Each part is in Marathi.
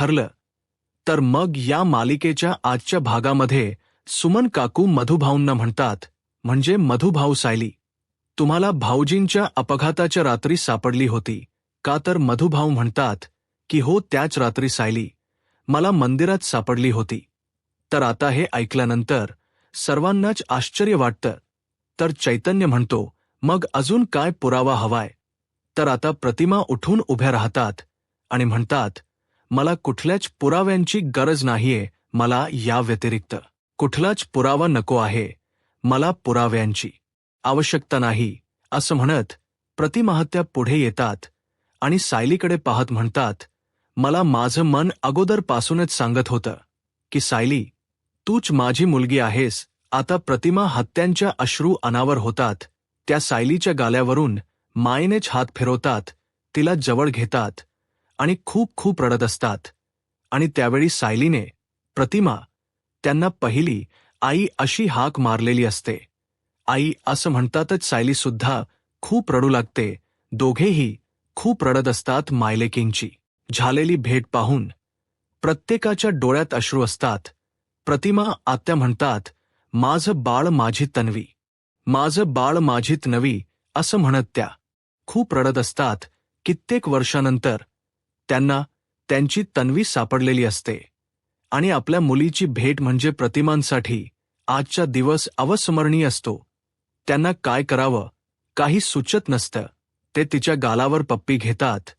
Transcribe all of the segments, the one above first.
ठरलं तर मग या मालिकेच्या आजच्या भागामध्ये सुमन काकू मधुभाऊंना म्हणतात, म्हणजे मधुभाऊ सायली, तुम्हाला भाऊजींच्या अपघाताच्या रात्री सापडली होती का? तर मधुभाऊ म्हणतात की हो, त्याच रात्री सायली मला मंदिरात सापडली होती. तर आता हे ऐकल्यानंतर सर्वांनाच आश्चर्य वाटतं. तर चैतन्य म्हणतो, मग अजून काय पुरावा हवाय? तर आता प्रतिमा उठून उभ्या राहतात आणि म्हणतात, मला कुठल्याच पुराव्यांची गरज नाहीये, मला या व्यतिरिक्त कुठलाच पुरावा नको आहे, मला पुराव्यांची आवश्यकता नाही, असं म्हणत प्रतिमाहत्या पुढे येतात आणि सायलीकडे पाहत म्हणतात, मला माझं मन अगोदरपासूनच सांगत होतं की सायली, तूच माझी मुलगी आहेस. आता प्रतिमा हत्यांच्या अश्रू अनावर होतात. त्या सायलीच्या गाल्यावरून मायेनेच हात फिरवतात, तिला जवळ घेतात आणि खूप खूप रडत असतात. आणि त्यावेळी सायलीने, प्रतिमा, त्यांना पहिली आई अशी हाक मारलेली असते. आई असं म्हणतातच सायलीसुद्धा खूप रडू लागते. दोघेही खूप रडत असतात. मायलेकींची झालेली भेट पाहून प्रत्येकाच्या डोळ्यात अश्रू असतात. प्रतिमा आत्या म्हणतात, माझं बाळ माझी तन्वी, माझं बाळ माझी तन्वी, असं म्हणत त्या खूप रडत असतात. कित्येक वर्षानंतर त्यांना त्यांची तन्वी सापडलेली असते आणि आपल्या मुलीची भेट म्हणजे प्रतिमांसाठी आजचा दिवस अविस्मरणीय असतो. त्यांना काय करावं काही सुचत नसतं. ते तिच्या गालावर पप्पी घेतात,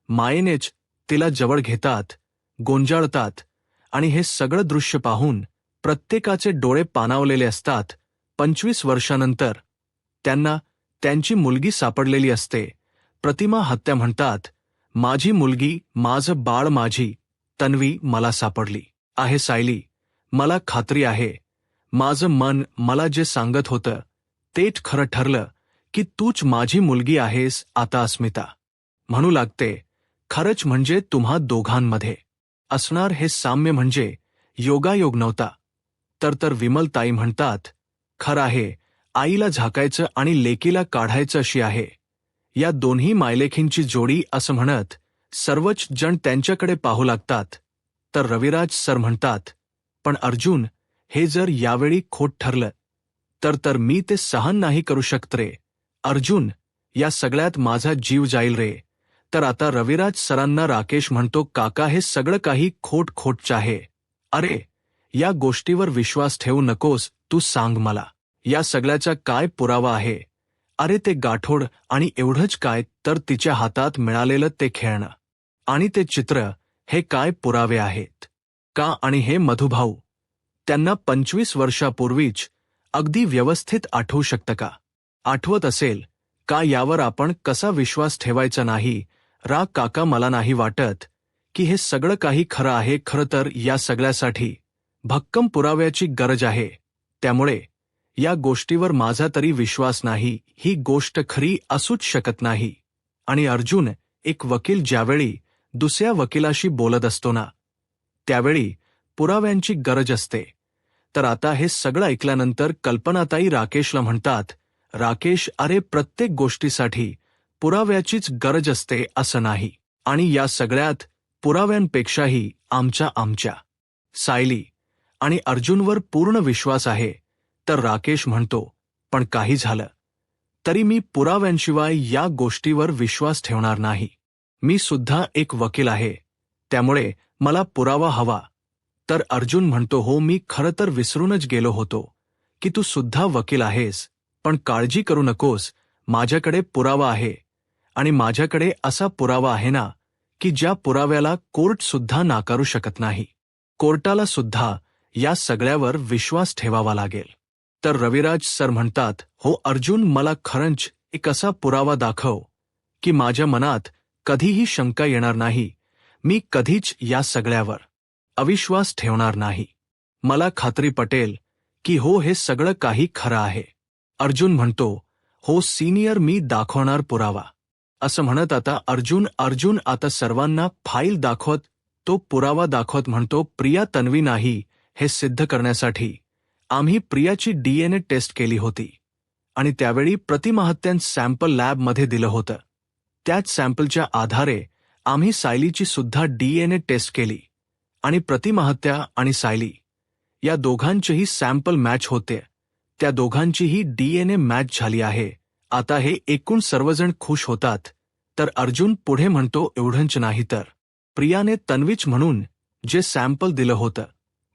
मायेनेच तिला जवळ घेतात, गोंजाळतात आणि हे सगळं दृश्य पाहून प्रत्येकाचे डोळे पाणावलेले असतात. 25 वर्षानंतर त्यांना त्यांची मुलगी सापडलेली असते. प्रतिमा हत्या म्हणतात, माझी मुलगी, माझं बाळ, माझी तन्वी मला सापडली आहे सायली. मला खात्री आहे, माझं मन मला जे सांगत होतं तेच खरं ठरलं की तूच माझी मुलगी आहेस. आता अस्मिता म्हणू लागते, खरंच म्हणजे तुम्हा दोघांमध्ये असणार हे साम्य म्हणजे योगायोग नव्हता. तर विमलताई म्हणतात, खरं आहे, आईला झाकायचं आणि लेकीला काढायचं अशी आहे या दोन्ही मायलेखींची जोडी, असं म्हणत सर्वच जण त्यांच्याकडे पाहू लागतात. तर रविराज सर म्हणतात, पण अर्जुन, हे जर यावेळी खोट ठरलं तर मी ते सहन नाही करू शकत रे. अर्जुन, या सगळ्यात माझा जीव जाईल रे. तर आता रविराज सरांना राकेश म्हणतो, काका, हे सगळं काही खोटच आहे. अरे, या गोष्टीवर विश्वास ठेवू नकोस. तू सांग मला, या सगळ्याचा काय पुरावा आहे? अरे, ते गाठोड आणि एवढंच काय, तर तिच्या हातात मिळालेलं ते खेळणं आणि ते चित्र, हे काय पुरावे आहेत का? आणि हे मधुभाऊ, त्यांना 25 वर्षापूर्वीच अगदी व्यवस्थित आठवू शकतं का? आठवत असेल का? यावर आपण कसा विश्वास ठेवायचा नाही? काका, मला नाही वाटत की हे सगळं काही खरं आहे. खरं तर या सगळ्यासाठी भक्कम पुराव्याची गरज आहे. त्यामुळे या गोष्टीवर माझा तरी विश्वास नाही. ही गोष्ट खरी असूच शकत नाही. आणि अर्जुन, एक वकील ज्यावेळी दुसऱ्या वकिलाशी बोलत असतो ना, त्यावेळी पुराव्यांची गरज असते. तर आता हे सगळं ऐकल्यानंतर कल्पनाताई राकेशला म्हणतात, राकेश, अरे, प्रत्येक गोष्टीसाठी पुराव्याचीच गरज असते असं नाही. आणि या सगळ्यात पुराव्यांपेक्षाही आमच्या सायली आणि अर्जुनवर पूर्ण विश्वास आहे. तर राकेश म्हणतो, पण काही झालं तरी मी पुराव्यांशिवाय या गोष्टीवर विश्वास ठेवणार नाही. मी सुद्धा एक वकील आहे, त्यामुळे मला पुरावा हवा. तर अर्जुन म्हणतो, हो, मी खरं तर विसरूनच गेलो होतो की तू सुद्धा वकील आहेस. पण काळजी करू नकोस, माझ्याकडे पुरावा आहे. आणि माझ्याकडे असा पुरावा आहे ना की ज्या पुराव्याला कोर्ट सुद्धा नाकारू शकत नाही. कोर्टाला सुद्धा या सगळ्यावर विश्वास ठेवावा लागेल. तर रविराज सर म्हणतात, हो अर्जुन, मला खरंच एक असा पुरावा दाखव की माझ्या मनात कधीही शंका येणार नाही. मी कधीच या सगळ्यावर अविश्वास ठेवणार नाही. मला खात्री पटेल की हो, हे सगळं काही खरं आहे. अर्जुन म्हणतो, हो सीनियर, मी दाखवणार पुरावा, असं म्हणत आता अर्जुन आता सर्वांना फाईल दाखवत, तो पुरावा दाखवत म्हणतो, प्रिया तन्वी नाही हे सिद्ध करण्यासाठी आम्ही प्रियाची DNA टेस्ट केली होती आणि त्यावेळी प्रतिमाहत्यांचं सॅम्पल लॅबमध्ये दिलं होतं. त्याच सॅम्पलच्या आधारे आम्ही सायलीची सुद्धा DNA टेस्ट केली आणि प्रतिमाहत्या आणि सायली या दोघांचेही सॅम्पल मॅच होते. त्या दोघांचीही DNA मॅच झाली आहे. आता हे एकूण सर्वजण खुश होतात. तर अर्जुन पुढे म्हणतो, एवढंच नाही तर प्रियाने तन्वीच म्हणून जे सॅम्पल दिलं होतं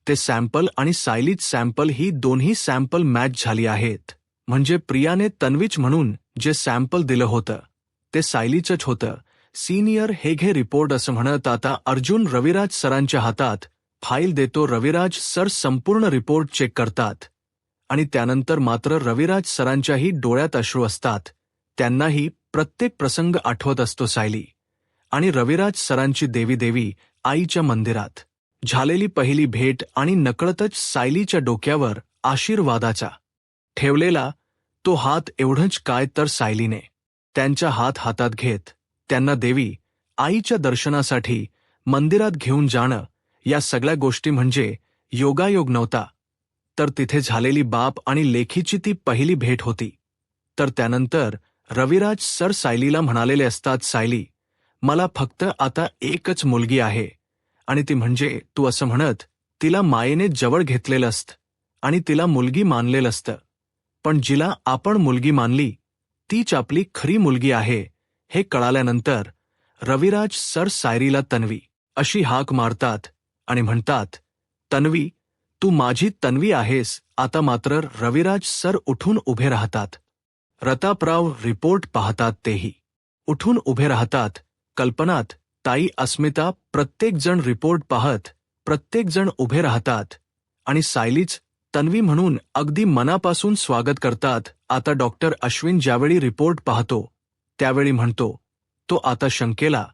ते सॅम्पल आणि सायलीच सॅम्पल ही दोन्ही सॅम्पल मॅच झाली आहेत. म्हणजे प्रियाने तन्वीच म्हणून जे सॅम्पल दिलं होतं ते सायलीचंच होतं. सिनियर हे घे रिपोर्ट असं म्हणत आता अर्जुन रविराज सरांच्या हातात फाईल देतो. रविराज सर संपूर्ण रिपोर्ट चेक करतात आणि त्यानंतर मात्र रविराज सरांच्याही डोळ्यात अश्रू असतात. त्यांनाही प्रत्येक प्रसंग आठवत असतो. सायली आणि रविराज सरांची देवी देवी आईच्या मंदिरात झालेली पहिली भेट आणि नकळतच सायलीच्या डोक्यावर आशीर्वादाचा ठेवलेला तो हात. एवढंच काय तर सायलीने त्यांचा हात हातात घेत त्यांना देवी आईच्या दर्शनासाठी मंदिरात घेऊन जाणं, या सगळ्या गोष्टी म्हणजे योगायोग नव्हता, तर तिथे झालेली बाप आणि लेखीची ती पहिली भेट होती. तर त्यानंतर रविराज सर सायलीला म्हणालेले असतात, सायली मला फक्त आता एकच मुलगी आहे आणि ती म्हणजे तू, असं म्हणत तिला मायेने जवळ घेतलेलं असतं आणि तिला मुलगी मानलेलं असतं. पण जिला आपण मुलगी मानली तीच आपली खरी मुलगी आहे हे कळाल्यानंतर रविराज सर सायलीला तन्वी अशी हाक मारतात आणि म्हणतात, तन्वी तू माझी तन्वी आहेस. आता मात्र रविराज सर उठून उभे राहतात. प्रतापराव रिपोर्ट पाहतात, तेही उठून उभे राहतात. कल्पनात, ताई, अस्मिता प्रत्येकजण रिपोर्ट पाहत प्रत्येकजण उभे राहतात आणि सायलीच तन्वी म्हणून अगदी मनापासून स्वागत करतात. आता डॉक्टर अश्विन ज्यावेळी रिपोर्ट पाहतो त्यावेळी म्हणतो, तो आता शंकेला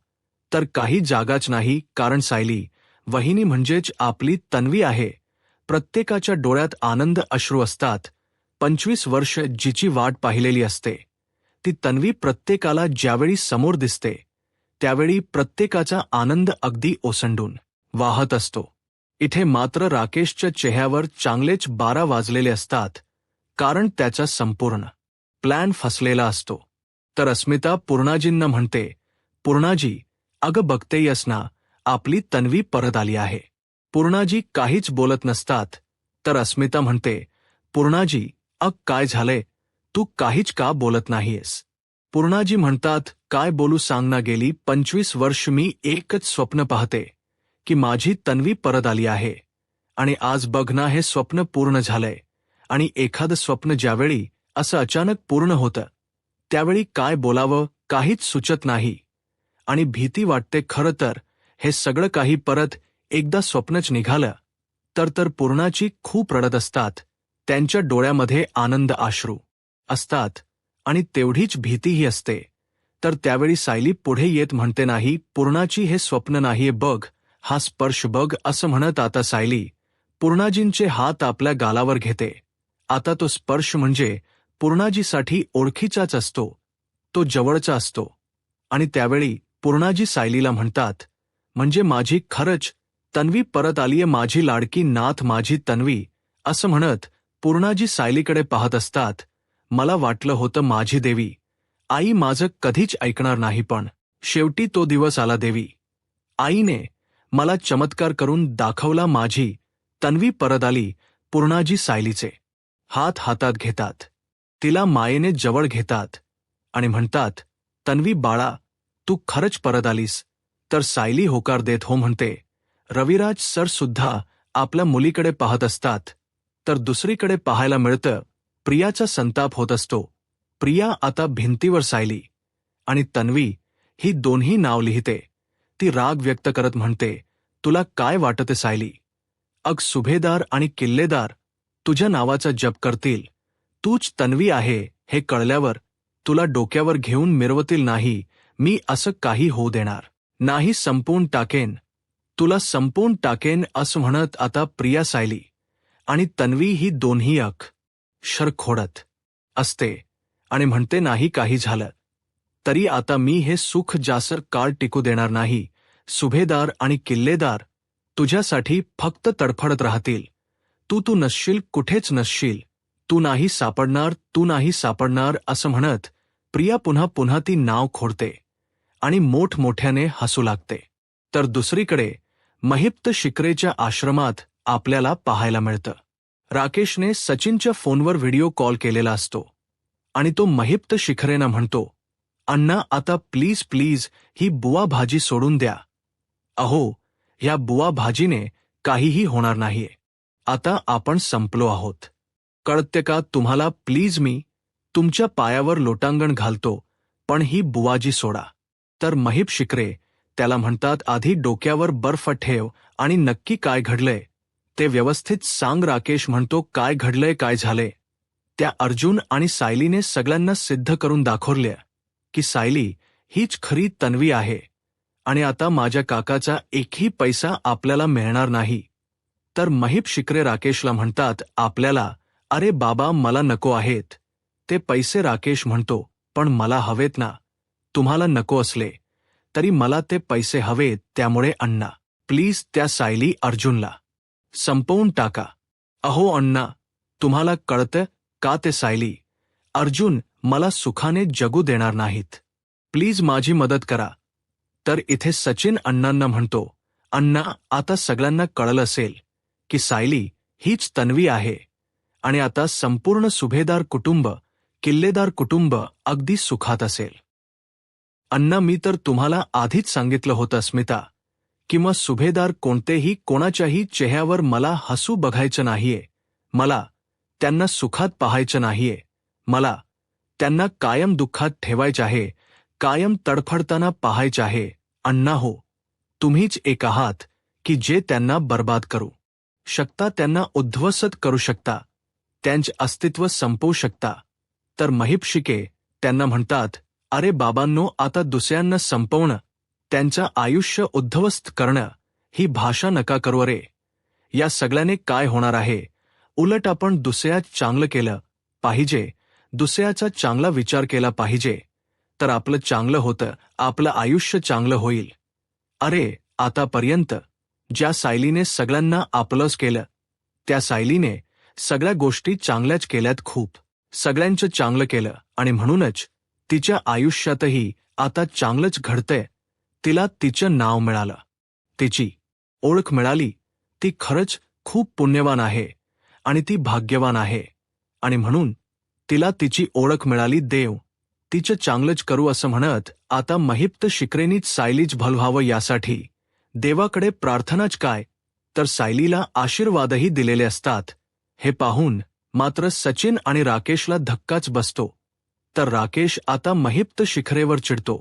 तर काही जागाच नाही, कारण सायली वहिनी म्हणजेच आपली तन्वी आहे. प्रत्येकाच्या डोळ्यात आनंद अश्रू असतात. 25 वर्ष जिची वाट पाहिलेली असते ती तन्वी प्रत्येकाला ज्यावेळी समोर दिसते त्यावेळी प्रत्येकाचा आनंद अगदी ओसंडून वाहत असतो. इथे मात्र राकेशच्या चेहऱ्यावर चांगलेच 12 वाजलेले असतात, कारण त्याचा संपूर्ण प्लॅन फसलेला असतो. तर अस्मिता पूर्णाजींना म्हणते, पूर्णाजी अगं बघतेयस ना, आपली तन्वी परत आली आहे. पूर्णाजी काहीच बोलत नसतात. तर अस्मिता म्हणते, पूर्णाजी काय झालंय, तू काहीच का बोलत नाहीयेस? पूर्णाजी म्हणतात, काय बोलू सांग ना, गेली 25 वर्ष मी एकच स्वप्न पाहते की माझी तन्वी परत आली आहे आणि आज बघ ना, हे स्वप्न पूर्ण झालंय. आणि एखादं स्वप्न ज्यावेळी असं अचानक पूर्ण होतं त्यावेळी काय बोलावं काहीच सुचत नाही आणि भीती वाटते. खरं तर हे सगळं काही परत एकदा स्वप्नच निघालं तर पूर्णाची खूप रडत असतात. त्यांच्या डोळ्यामध्ये आनंद अश्रू असतात आणि तेवढीच भीतीही असते. तर त्यावेळी सायली पुढे येत म्हणते, नाही पूर्णाची, हे स्वप्न नाहीये, बघ हा स्पर्श बघ, असं म्हणत आता सायली पूर्णाजींचे हात आपल्या गालावर घेते. आता तो स्पर्श म्हणजे पूर्णाजीसाठी ओळखीचाच असतो, तो जवळचा असतो. आणि त्यावेळी पूर्णाजी सायलीला म्हणतात, म्हणजे माझी खरंच तन्वी परत आलीये, माझी लाडकी नाथ, माझी तन्वी, असं म्हणत पूर्णाजी सायलीकडे पाहत असतात. मला वाटलं होतं माझी देवी आई माझं कधीच ऐकणार नाही, पण शेवटी तो दिवस आला. देवी आईने मला चमत्कार करून दाखवला, माझी तन्वी परत आली. पूर्णाजी सायलीचे हात हातात घेतात, तिला मायेने जवळ घेतात आणि म्हणतात, तन्वी बाळा तू खरंच परत आलीस. तर सायली होकार देत हो म्हणते. रविराज सर सुद्धा आपल्या मुलीकडे पाहत असतात. तर दुसरीकडे पाहायला मिळतं प्रियाचा संताप होत असतो. प्रिया आता भिंतीवर सायली आणि तन्वी ही दोन्ही नाव लिहिते. ती राग व्यक्त करत म्हणते, तुला काय वाटते सायली? सुभेदार आणि किल्लेदार तुझ्या नावाचा जप करतील, तूच तन्वी आहे हे कळल्यावर तुला डोक्यावर घेऊन मिरवतील. नाही, मी असं काही होऊ देणार नाही, संपवून टाकेन, तुला संपवून टाकेन, असं म्हणत आता प्रिया सायली आणि तन्वी ही दोन्ही अक्षर खोडत असते आणि म्हणते, नाही काही झालं तरी आता मी हे सुख जास्त काळ टिकू देणार नाही. सुभेदार आणि किल्लेदार तुझ्यासाठी फक्त तडफडत राहतील. तू नसशील, कुठेच नसशील, तू नाही सापडणार, तू नाही सापडणार, असं म्हणत प्रिया पुन्हा पुन्हा ती नाव खोडते आणि मोठमोठ्याने हसू लागते. तर दुसरीकडे महिप्त शिकरेच्या आश्रमात आपल्याला पाहायला मिळतं. राकेशने सचिनच्या फोनवर व्हिडिओ कॉल केलेला असतो आणि तो महिप्त शिखरेनं म्हणतो, अण्णा आता प्लीज प्लीज ही बुवा भाजी सोडून द्या. अहो, ह्या बुवा भाजीने काहीही होणार नाहीये. आता आपण संपलो आहोत. कळते का तुम्हाला? प्लीज मी तुमच्या पायावर लोटांगण घालतो, पण ही बुवाजी सोडा. तर महिप शिकरे त्याला म्हणतात, आधी डोक्यावर बर्फ ठेव आणि नक्की काय घडलंय ते व्यवस्थित सांग. राकेश म्हणतो, काय घडलंय, काय झालंय? त्या अर्जुन आणि सायलीने सगळ्यांना सिद्ध करून दाखवले की सायली हीच खरी तन्वी आहे आणि आता माझ्या काकाचा एकही पैसा आपल्याला मिळणार नाही. तर महिप शिकरे राकेशला म्हणतात, आपल्याला? अरे बाबा, मला नको आहेत ते पैसे. राकेश म्हणतो, पण मला हवेत ना. तुम्हाला नको असले तरी मला ते पैसे हवेत. त्यामुळे अण्णा प्लीज त्या सायली अर्जुनला संपवून टाका. अहो अण्णा, तुम्हाला कळतं का ते सायली अर्जुन मला सुखाने जगू देणार नाहीत. प्लीज माझी मदत करा. तर इथे सचिन अण्णांना म्हणतो, अण्णा आता सगळ्यांना कळलं असेल की सायली हीच तन्वी आहे आणि आता संपूर्ण सुभेदार कुटुंब, किल्लेदार कुटुंब अगदी सुखात असेल. अण्णा मी तर तुम्हाला आधीच सांगितलं होतं स्मिता, किंवा सुभेदार कोणतेही कोणाच्याही चेहऱ्यावर मला हसू बघायचं नाहीये. मला त्यांना सुखात पाहायचं नाहीये. मला त्यांना कायम दुःखात ठेवायचं आहे, कायम तडफडताना पाहायचं आहे. अण्णा हो, तुम्हीच एक आहात की जे त्यांना बर्बाद करू शकता, त्यांना उद्ध्वस्त करू शकता, त्यांचे अस्तित्व संपवू शकता. तर महिप शिके त्यांना म्हणतात, अरे बाबांनो, आता दुसऱ्यांना संपवणं, त्यांचं आयुष्य उद्ध्वस्त करणं ही भाषा नका करू रे. या सगळ्याने काय होणार आहे? उलट आपण दुसऱ्यात चांगलं केलं पाहिजे, दुसऱ्याचा चांगला विचार केला पाहिजे, तर आपलं चांगलं होतं, आपलं आयुष्य चांगलं होईल. अरे आतापर्यंत ज्या सायलीने सगळ्यांना आपलंच केलं, त्या सायलीने सगळ्या गोष्टी चांगल्याच केल्यात, खूप सगळ्यांचं चांगलं केलं आणि म्हणूनच तिच्या आयुष्यातही आता चांगलंच घडतंय. तिला तिचं नाव मिळालं, तिची ओळख मिळाली. ती खरंच खूप पुण्यवान आहे आणि ती भाग्यवान आहे आणि म्हणून तिला तिची ओळख मिळाली. देव तिचं चांगलंच करू असं म्हणत आता महिप्त शिकरेनीच सायलीच भलवावं यासाठी देवाकडे प्रार्थनाच काय, तर सायलीला आशीर्वादही दिलेले असतात. हे पाहून मात्र सचिन आणि राकेशला धक्काच बसतो. तर राकेश आता महिप्त शिखरेवर चिडतो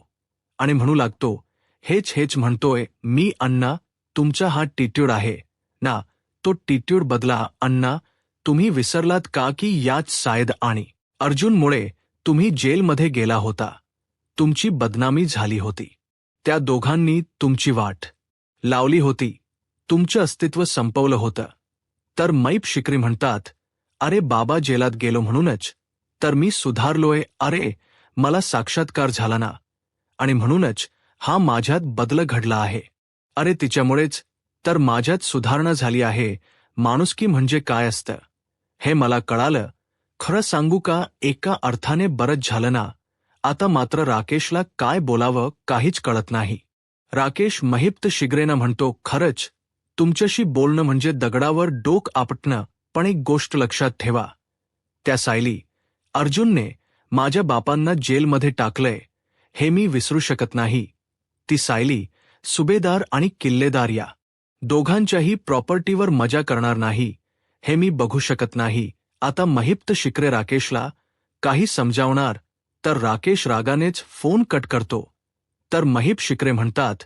आणि म्हणू लागतो, हेच म्हणतोय मी अण्णा, तुमचा हा टिट्यूड आहे ना, तो टिट्यूड बदला. अण्णा तुम्ही विसरलात का की याच सायद आणि अर्जुनमुळे तुम्ही जेलमध्ये गेला होता, तुमची बदनामी झाली होती, त्या दोघांनी तुमची वाट लावली होती, तुमचं अस्तित्व संपवलं होतं. तर महिप शिकरी म्हणतात, अरे बाबा जेलात गेलो म्हणूनच तर मी सुधारलोय. अरे मला साक्षात्कार झाला ना आणि म्हणूनच हा माझ्यात बदल घडला आहे. अरे तिच्यामुळेच तर माझ्यात सुधारणा झाली आहे. माणुसकी म्हणजे काय असतं हे मला कळालं. खरं सांगू का, एका अर्थाने बरंच झालं ना. आता मात्र राकेशला काय बोलावं काहीच कळत नाही. राकेश महिप्त शिगरेनं म्हणतो, खरंच तुमच्याशी बोलणं म्हणजे दगडावर डोक आपटणं. पण एक गोष्ट लक्षात ठेवा, त्या सायली अर्जुनने माझ्या बापांना जेलमध्ये टाकलंय हे मी विसरू शकत नाही. ती सायली सुभेदार आणि किल्लेदार या दोघांच्याही प्रॉपर्टीवर मजा करणार नाही हे मी बघू शकत नाही. आता महिप्त शिकरे राकेशला काही समजावणार तर राकेश रागानेच फोन कट करतो. तर महिप शिकरे म्हणतात,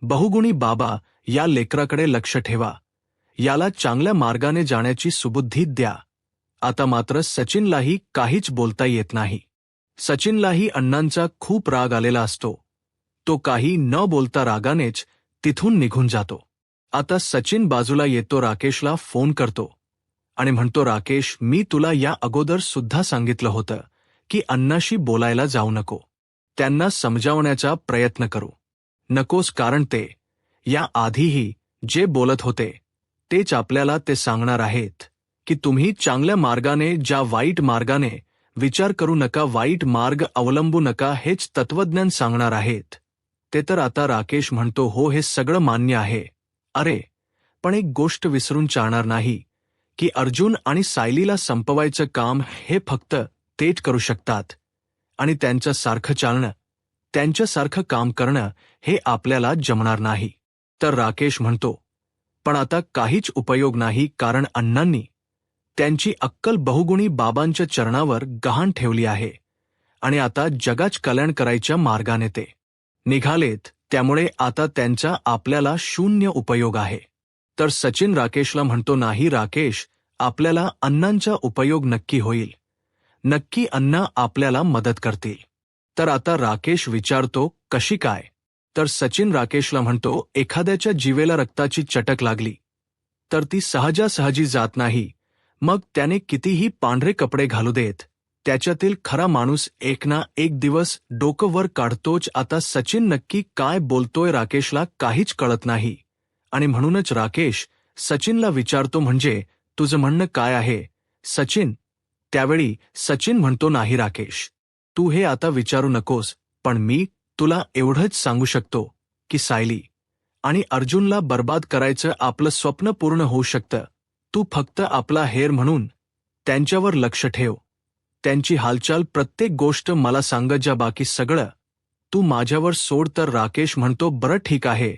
बहुगुणी बाबा, या लेकराकडे लक्ष ठेवा, याला चांगल्या मार्गाने जाण्याची सुबुद्धी द्या. आता मात्र सचिनलाही काहीच बोलता येत नाही. सचिनलाही अण्णांचा खूप राग आलेला असतो. तो काही न बोलता रागानेच तिथून निघून जातो. आता सचिन बाजूला येतो, राकेशला फोन करतो आणि म्हणतो, राकेश मी तुला या अगोदर सुद्धा सांगितलं होतं की अण्णाशी बोलायला जाऊ नको, त्यांना समजावण्याचा प्रयत्न करू नकोस, कारण ते या आधीही जे बोलत होते तेच आपल्याला ते सांगणार आहेत की तुम्ही चांगल्या मार्गाने ज्या वाईट मार्गाने विचार करू नका, वाईट मार्ग अवलंबू नका, हेच तत्वज्ञान सांगणार आहेत. ते तर आता राकेश म्हणतो, हो हे सगळं मान्य आहे अरे पण एक गोष्ट विसरून चालणार नाही की अर्जुन आणि सायलीला संपवायचं काम हे फक्त तेच करू शकतात आणि त्यांच्यासारखं चालणं, त्यांच्यासारखं काम करणं हे आपल्याला जमणार नाही. तर राकेश म्हणतो, पण आता काहीच उपयोग नाही, कारण अण्णांनी त्यांची अक्कल बहुगुणी बाबांच्या चरणावर गहाण ठेवली आहे आणि आता जगाच कल्याण करायच्या मार्गाने ते निघालेत. त्यामुळे आता त्यांचा आपल्याला शून्य उपयोग आहे. तर सचिन राकेशला म्हणतो, नाही राकेश, आपल्याला अण्णांचा उपयोग नक्की होईल. नक्की अण्णा आपल्याला मदत करतील. तर आता राकेश विचारतो, कशी काय? तर सचिन राकेशला म्हणतो, एखाद्याच्या जीवेला रक्ताची चटक लागली तर ती सहजासहजी जात नाही. मग त्याने कितीही पांढरे कपडे घालू देत, त्याच्यातील खरा माणूस एक ना एक दिवस डोकं वर काढतोच. आता सचिन नक्की काय बोलतोय राकेशला काहीच कळत नाही आणि म्हणूनच राकेश सचिनला विचारतो, म्हणजे तुझं म्हणणं काय आहे सचिन? त्यावेळी सचिन म्हणतो, नाही राकेश, तू हे आता विचारू नकोस, पण मी तुला एवढंच सांगू शकतो की सायली आणि अर्जुनला बर्बाद करायचं आपलं स्वप्न पूर्ण होऊ शकतं. तू फक्त आपला हेर म्हणून त्यांच्यावर लक्ष ठेव. त्यांची हालचाल प्रत्येक गोष्ट मला सांग, ज्या बाकी सगळं तू माझ्यावर सोड. तर राकेश म्हणतो, बरं ठीक आहे,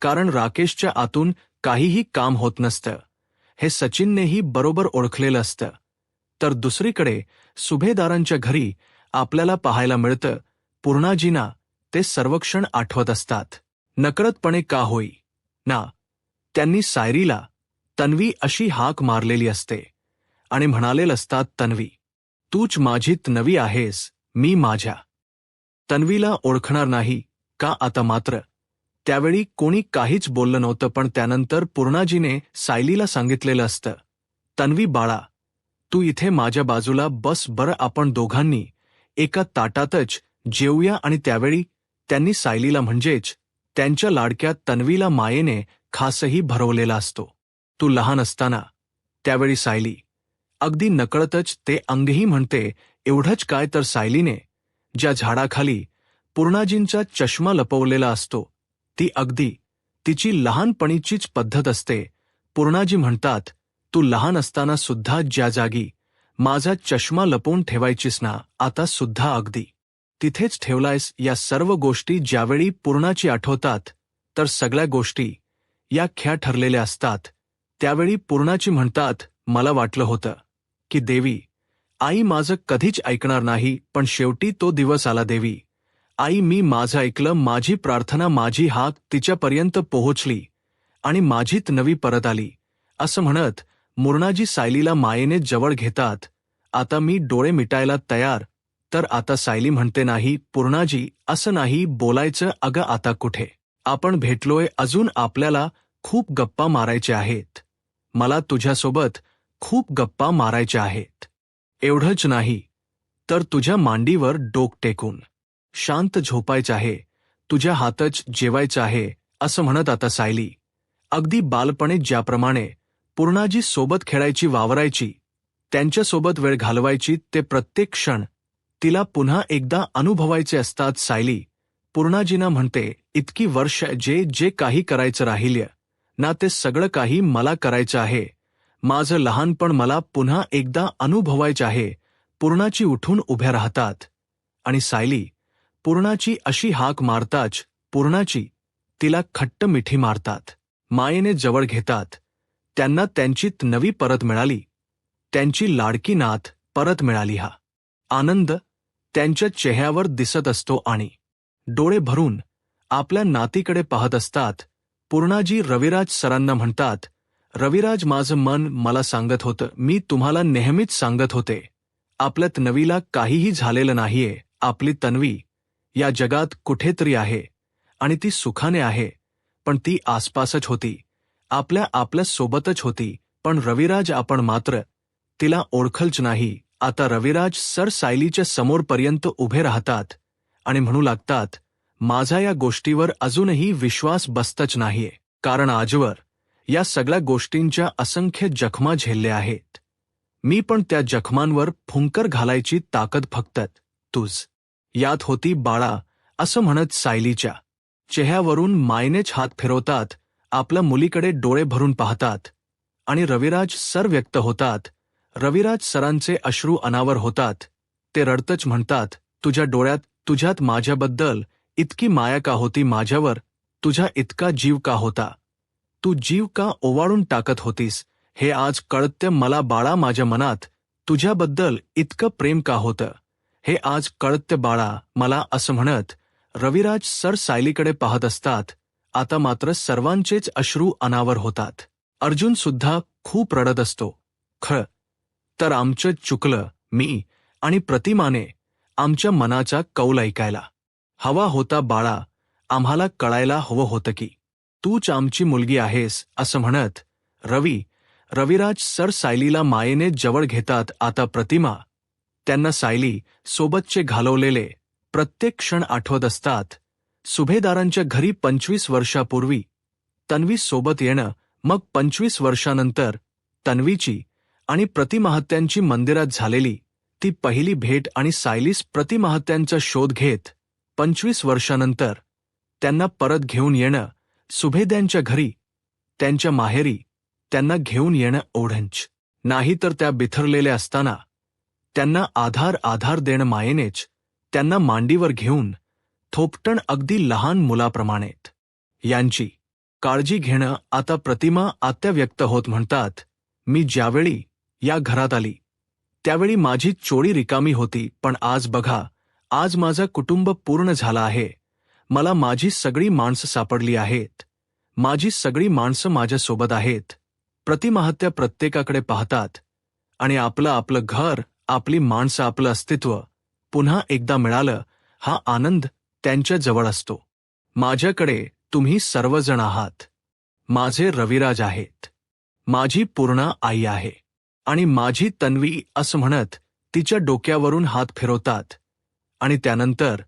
कारण राकेशच्या आतून काहीही काम होत नसतं हे सचिननेही बरोबर ओळखलेलं असतं. तर दुसरीकडे सुभेदारांच्या घरी आपल्याला पाहायला मिळतं, पूर्णाजींना ते सर्वक्षण आठवत असतात. नकळतपणे का होई ना, त्यांनी सायरीला तन्वी अशी हाक मारलेली असते आणि म्हणालेलं असतात, तन्वी, तूच माझी तन्वी आहेस, मी माझ्या तन्वीला ओळखणार नाही का? आता मात्र त्यावेळी कोणी काहीच बोललं नव्हतं, पण त्यानंतर पूर्णाजीने सायलीला सांगितलेलं असतं, तन्वी बाळा, तू इथे माझ्या बाजूला बस बरं, आपण दोघांनी एका ताटातच जेवूया. आणि त्यावेळी त्यांनी सायलीला, म्हणजेच त्यांच्या लाडक्या तन्वीला मायेने खासही भरवलेला असतो. तू लहान असताना त्यावेळी सायली अगदी नकळतच ते अंगही म्हणते, एवढंच काय, तर सायलीने ज्या झाडाखाली पूर्णाजींचा चष्मा लपवलेला असतो ती अगदी तिची लहानपणीचीच पद्धत असते. पूर्णाजी म्हणतात, तू लहान असताना सुद्धा ज्या जागी माझा चष्मा लपवून ठेवायचीस ना, आता सुद्धा अगदी तिथेच ठेवलायस. या सर्व गोष्टी ज्यावेळी पूर्णाची आठवतात तर सगळ्या गोष्टी या ख्या ठरलेल्या असतात. त्यावेळी पूर्णाची म्हणतात, मला वाटलं होतं की देवी आई माझं कधीच ऐकणार नाही, पण शेवटी तो दिवस आला. देवी आई, मी माझं ऐकलं, माझी प्रार्थना, माझी हाक तिच्यापर्यंत पोहोचली आणि माझीत नवी परत आली. असं म्हणत मुर्नाजी सायलीला मायेने जवळ घेतात. आता मी डोळे मिटायला तयार. तर आता सायली म्हणते, नाही पूर्णाजी, असं नाही बोलायचं. अगं आता कुठे आपण भेटलोय, अजून आपल्याला खूप गप्पा मारायच्या आहेत. मला तुझ्यासोबत खूप गप्पा मारायच्या आहेत. एवढंच नाही तर तुझ्या मांडीवर डोक टेकून शांत झोपायचं आहे, तुझ्या हातच जेवायचं आहे. असं म्हणत आता सायली अगदी बालपणे ज्याप्रमाणे पूर्णाजी सोबत खेळायची, वावरायची, त्यांच्यासोबत वेळ घालवायची, ते प्रत्येक क्षण तिला पुन्हा एकदा अनुभवायचे असतात. सायली पूर्णाजींना म्हणते, इतकी वर्ष जे जे काही करायचं राहिलं ना, ते सगळं काही मला करायचं आहे. माझं लहानपण मला पुन्हा एकदा अनुभवायचं आहे. पूर्णाची उठून उभ्या राहतात आणि सायली पूर्णाची अशी हाक मारताच पूर्णाची तिला खट्ट मिठी मारतात, मायेने जवळ घेतात. त्यांना त्यांची नवी परत मिळाली, त्यांची लाडकी नात परत मिळाली. हा आनंद त्यांच्या चेहऱ्यावर दिसत असतो आणि डोळे भरून आपल्या नातीकडे पाहत असतात. पूर्णाजी रविराज सरांना म्हणतात, रविराज, माझं मन मला सांगत होतं, मी तुम्हाला नेहमीच सांगत होते, आपल्या तन्वीला काहीही झालेलं नाहीये. आपली तन्वी या जगात कुठेतरी आहे आणि ती सुखाने आहे, पण ती आसपासच होती, आपल्या सोबतच होती. पण रविराज, आपण मात्र तिला ओळखलच नाही. आता रविराज सर सायलीच्या समोरपर्यंत उभे राहतात आणि म्हणू लागतात, माझा या गोष्टीवर अजूनही विश्वास बसतच नाहीये, कारण आजवर या सगळ्या गोष्टींच्या असंख्य जखमा झेलल्या आहेत. मी पण त्या जखमांवर फुंकर घालायची ताकद फक्त तूच यात होती बाळा. असं म्हणत सायलीच्या चेहऱ्यावरून मायनेच हात फिरवतात आपल्या मुलीकडे डोळे भरून पाहतात आणि रविराज सर व्यक्त होतात. रविराज सरांचे अश्रू अनावर होतात. ते रडतच म्हणतात, तुझ्या डोळ्यात, तुझ्यात माझ्याबद्दल इतकी माया का होती, माझ्यावर तुझा इतका जीव का होता, तू जीव का ओवाळून टाकत होतीस, हे आज कळतं मला बाळा. माझ्या मनात तुझ्याबद्दल इतकं प्रेम का होतं, हे आज कळतं बाळा मला, असं म्हणत रविराज सर सायलीकडे पाहत असतात. आता मात्र सर्वांचेच अश्रू अनावर होतात. अर्जुन सुद्धा खूप रडत असतो. खरं तर आमचं चुकलं, मी आणि प्रतिमाने आमच्या मनाचा कौल ऐकायला हवा होता बाळा. आम्हाला कळायला हवं होतं की तूच आमची मुलगी आहेस, असं म्हणत रविराज सर सायलीला मायेने जवळ घेतात. आता प्रतिमा त्यांना सायली सोबतचे घालवलेले प्रत्येक क्षण आठवत असतात. सुभेदारांच्या घरी 25 वर्षापूर्वी तन्वी सोबत येणं, मग 25 वर्षानंतर तन्वीची आणि प्रतिमाहत्यांची मंदिरात झालेली ती पहिली भेट आणि सायलीस प्रतिमाहत्यांचा शोध घेत 25 वर्षानंतर त्यांना परत घेऊन येणं, सुभेद्यांच्या घरी, त्यांच्या माहेरी त्यांना घेऊन येणं ओढंच नाही, तर त्या बिथरलेल्या असताना त्यांना आधार देणं, मायेनेच त्यांना मांडीवर घेऊन थोपटण अगदी लहान मुलाप्रमाणेत यांची काळजी घेणं. आता प्रतिमा आत्या व्यक्त होत म्हणतात, मी ज्यावेळी या घरात आली त्यावेळी माझी चोळी रिकामी होती, पण आज बघा, आज माझं कुटुंब पूर्ण झालं आहे. मला माझी सगळी माणसं सापडली आहेत, माझी सगळी माणसं माझ्यासोबत आहेत. प्रतिमाहत्या प्रत्येकाकडे पाहतात आणि आपलं घर, आपली माणसं, आपलं अस्तित्व पुन्हा एकदा मिळालं, हा आनंद त्यांच्या जवळ असतो. माझ्याकडे तुम्ही सर्वजण आहात. माझे रविराज आहेत, माझी पूर्णा आई आहे आणि माझी तन्वी, असं म्हणत तिच्या डोक्यावरून हात फिरवतात. आणि त्यानंतर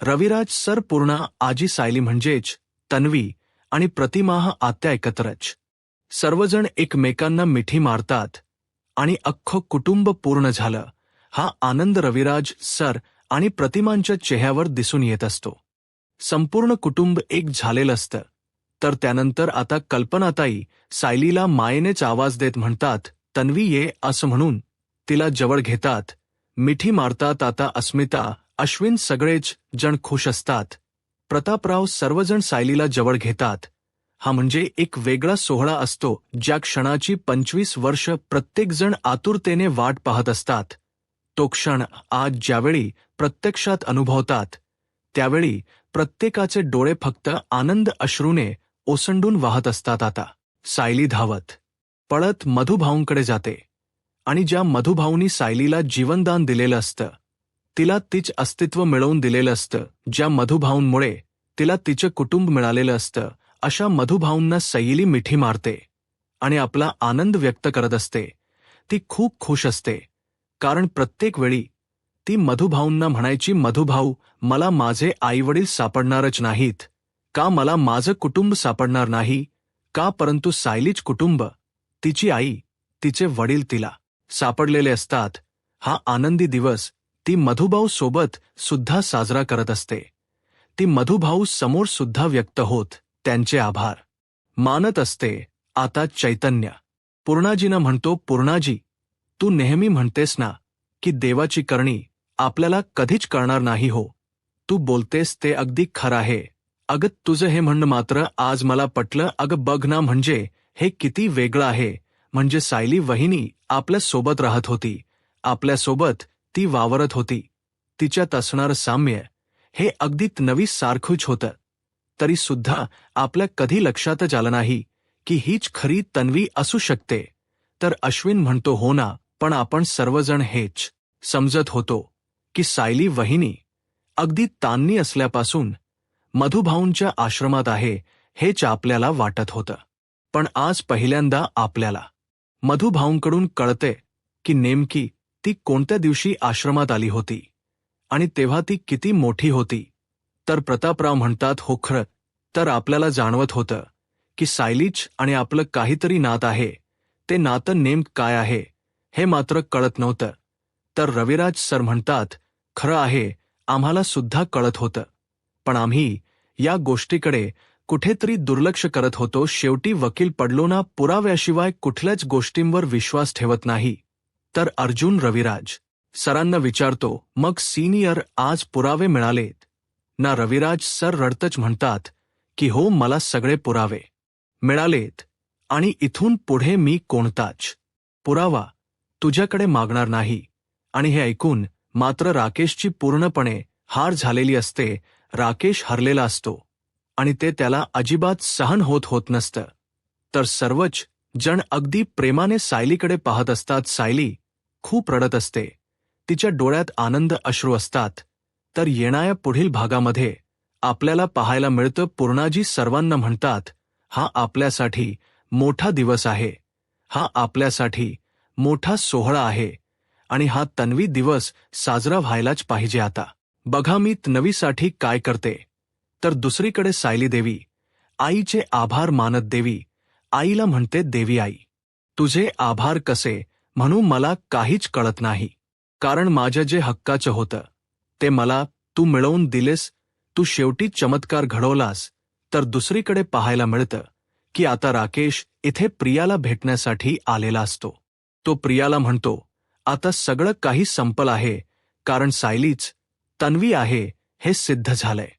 रविराज सर, पूर्णा आजी, सायली म्हणजेच तन्वी आणि प्रतिमा आत्या एकत्रच सर्वजण एकमेकांना मिठी मारतात आणि अख्खं कुटुंब पूर्ण झालं, हा आनंद रविराज सर आणि प्रतिमांच्या चेहऱ्यावर दिसून येत असतो. संपूर्ण कुटुंब एक झालेलं असतं. तर त्यानंतर आता कल्पनाताई सायलीला मायेनेच आवाज देत म्हणतात, तन्वी ये, असं म्हणून तिला जवळ घेतात, मिठी मारतात. आता अस्मिता, अश्विन सगळेच जण खुश असतात. प्रतापराव, सर्वजण सायलीला जवळ घेतात. हा म्हणजे एक वेगळा सोहळा असतो, ज्या क्षणाची 25 वर्ष प्रत्येकजण आतुरतेने वाट पाहत असतात. तो क्षण आज ज्यावेळी प्रत्यक्षात अनुभवतात, त्यावेळी प्रत्येकाचे डोळे फक्त आनंद अश्रूने ओसंडून वाहत असतात. आता सायली धावत पळत मधुभाऊंकडे जाते आणि ज्या मधुभाऊंनी सायलीला जीवनदान दिलेलं असतं, तिला तीच अस्तित्व मिळवून दिलेलं असतं, ज्या मधुभाऊंमुळे तिला तिचं कुटुंब मिळालेलं असतं, अशा मधुभाऊंना सायली मिठी मारते आणि आपला आनंद व्यक्त करत असते. ती खूप खुश असते, कारण प्रत्येक वेळी ती मधुभाऊंना म्हणायची, मधुभाऊ, मला माझे आईवडील सापडणारच नाहीत का, मला माझं कुटुंब सापडणार नाही का, परंतु सायलीच कुटुंब, तिची आई, तिचे वडील तिला सापडलेले असतात. हा आनंदी दिवस ती मधुभाऊ सोबत सुद्धा साजरा करत असते. ती मधुभाऊ समोर सुद्धा व्यक्त होत त्यांचे आभार मानत असते. आता चैतन्य पूर्णाजीनं म्हणतो, पूर्णाजी, तू नेहमी म्हणतेस ना की देवाची करणी आपल्याला कधीच कळणार नाही हो, तू बोलतेस ते अगदी खरं आहे. अगं, तुझं हे म्हणणं मात्र आज मला पटलं. अगं बघ ना, म्हणजे हे किती वेगळं आहे. म्हणजे सायली वहिनी आपल्या सोबत राहत होती, आपल्यासोबत ती वावरत होती, तिच्यात असणारं साम्य हे अगदी नवी सारखंच होतं, तरी सुद्धा आपल्या कधी लक्षातच आलं नाही की हीच खरी तन्वी असू शकते. तर अश्विन म्हणतो, हो ना, पण आपण सर्वजण हेच समजत होतो की सायली वहिनी अगदी तान्ही असल्यापासून मधुभाऊंच्या आश्रमात आहे, हेच आपल्याला वाटत होतं. पण आज पहिल्यांदा आपल्याला मधुभाऊंकडून कळते की नेमकी ती कोणत्या दिवशी आश्रमात आली होती आणि तेव्हा ती किती मोठी होती. तर प्रतापराव म्हणतात, हो, खरं तर आपल्याला जाणवत होतं की सायलीच आणि आपलं काहीतरी नातं आहे. ते नातं नेमकं काय आहे हे मात्र कळत नव्हतं. तर रविराज सर म्हणतात, खरं आहे, आम्हाला सुद्धा कळत होतं, पण आम्ही या गोष्टीकडे कुठेतरी दुर्लक्ष करत होतो. शेवटी वकील पडलो ना. पुराव्याशिवाय कुठल्याच गोष्टींवर विश्वास ठेवत नाही. तर अर्जुन रविराज सरांना विचारतो, मग सिनियर आज पुरावे मिळालेत ना? रविराज सर रडतच म्हणतात की हो, मला सगळे पुरावे मिळालेत आणि इथून पुढे मी कोणताच पुरावा तुझ्याकडे मागणार नाही. आणि हे ऐकून मात्र राकेशची पूर्णपणे हार झालेली असते. राकेश हरलेला असतो आणि ते त्याला अजिबात सहन होत नसतं. तर सर्वच जण अगदी प्रेमाने सायलीकडे पाहत असतात. सायली खूप रडत असते. तिच्या डोळ्यात आनंद अश्रू असतात. तर येणाऱ्या पुढील भागामध्ये आपल्याला पाहायला मिळतं पूर्णाजी सर्वांना म्हणतात, हा आपल्यासाठी मोठा दिवस आहे, हा आपल्यासाठी मोठा सोहळा आहे आणि हा तन्वी दिवस साजरा व्हायलाच पाहिजे. आता बघा मी तन्वीसाठी काय करते. तर दुसरीकडे सायली देवी आईचे आभार मानत देवी आईला म्हणते, देवी आई, तुझे आभार कसे म्हणू मला काहीच कळत नाही. कारण माझ्या जे हक्काचं होतं ते मला तू मिळवून दिलेस. तू शेवटी चमत्कार घडवलास. तर दुसरीकडे पाहायला मिळतं की आता राकेश इथे प्रियाला भेटण्यासाठी आलेला असतो. तो प्रियाला म्हणतो, आता सगळं काही संपलं आहे, कारण सायलीच तन्वी आहे हे सिद्ध झालंय.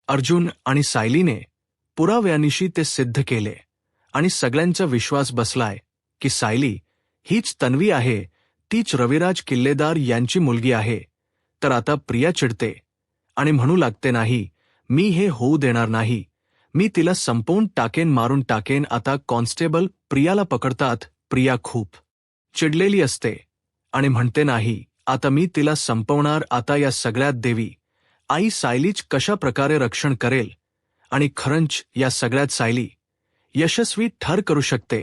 अर्जुन आणि सायलीने पुराव्यानिशी ते सिद्ध केले आणि सगळ्यांचा विश्वास बसलाय की सायली हीच तन्वी आहे, तीच रविराज किल्लेदार यांची मुलगी आहे. तर आता प्रिया चिडते आणि म्हणू लागते, नाही, मी हे होऊ देणार नाही, मी तिला संपवून टाकेन, मारून टाकेन. आता कॉन्स्टेबल प्रियाला पकडतात. प्रिया खूप चिडलेली असते आणि म्हणते, नाही, आता मी तिला संपवणार. आता या सगळ्यात देवी आई सायलीच कशा प्रकारे रक्षण करेल आणि खरंच या सगळ्यात सायली यशस्वी ठर करू शकते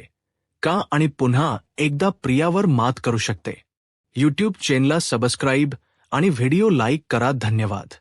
का आणि पुन्हा एकदा प्रियावर मात करू शकते. यूट्यूब चॅनलला सबस्क्राईब आणि व्हिडिओ लाईक करा. धन्यवाद.